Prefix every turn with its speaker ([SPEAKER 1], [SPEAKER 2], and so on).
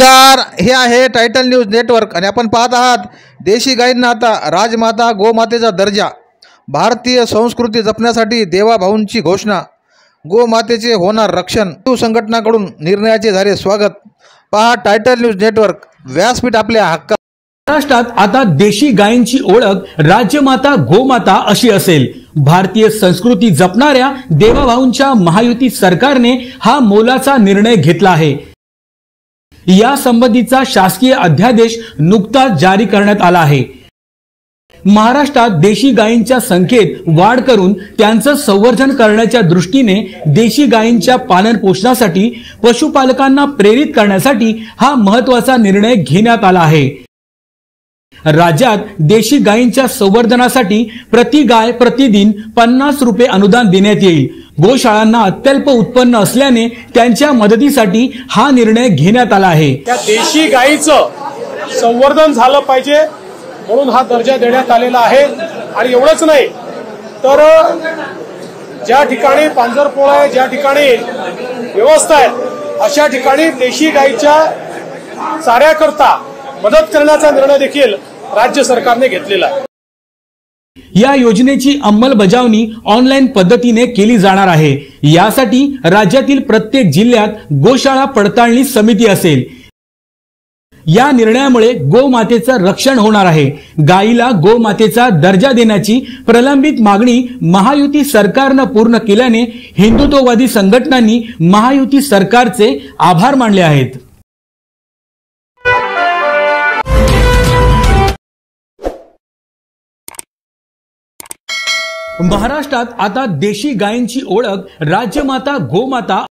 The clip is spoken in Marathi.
[SPEAKER 1] नमस्कार, हे आहे टायटल न्यूज नेटवर्क आणि आपण पाहत आहात देशी गायींना आता राजमाता गोमातेचा दर्जा। भारतीय संस्कृती जपण्यासाठी देवाभाऊंची घोषणा। गोमातेचे होणार रक्षण। हिंदू संघटनाकडून निर्णयाचे झाले स्वागत। पहा टायटल न्यूज नेटवर्क, व्यासपीठ आपल्या हक्का।
[SPEAKER 2] महाराष्ट्रात आता देशी गायींची ओळख राजमाता गोमाता अशी असेल। भारतीय संस्कृती जपणाऱ्या देवाभाऊंच्या महायुती सरकारने हा मोलाचा निर्णय घेतला आहे। या संबंधीचा शासकीय अध्यादेश नुकताच जारी करण्यात आला आहे। महाराष्ट्रात देशी गायींच्या संख्येत वाढ करून त्यांचे संवर्धन करण्याच्या दृष्टीने देशी गायींच्या पालन पोषणासाठी पशुपालकांना प्रेरित करण्यासाठी हा महत्त्वाचा निर्णय घेण्यात आला आहे। राज्यात देशी गायींच्या संवर्धनासाठी प्रति गाय प्रतिदिन 50 रुपये अनुदान देण्यात येईल। गोशाळांना अत्यल्प उत्पन्न असल्याने त्यांच्या मदतीसाठी हा निर्णय घेण्यात आला आहे।
[SPEAKER 3] त्या देशी गायीचं संवर्धन झालं पाहिजे म्हणून हा दर्जा देण्यात आलेला आहे। आणि एवढंच नाही तर ज्या ठिकाणी पांजरपोळ आहे, ज्या ठिकाणी व्यवस्था आहे, अशा ठिकाणी देशी गायीच्या चाऱ्याकरता मदत करण्याचा निर्णय देखील राज्य सरकारने घेतलेला आहे।
[SPEAKER 2] या योजनेची अंमलबजावणी ऑनलाईन पद्धतीने केली जाणार आहे। यासाठी राज्यातील प्रत्येक जिल्ह्यात गोशाळा पडताळणी समिती असेल। या निर्णयामुळे गोमातेचं रक्षण होणार आहे। गायीला गोमातेचा दर्जा देण्याची प्रलंबित मागणी महायुती सरकारने पूर्ण केल्याने हिंदुत्ववादी संघटनांनी महायुती सरकारचे आभार मानले आहेत। महाराष्ट्रात आता देशी गायींची ओळख राजमाता गोमाता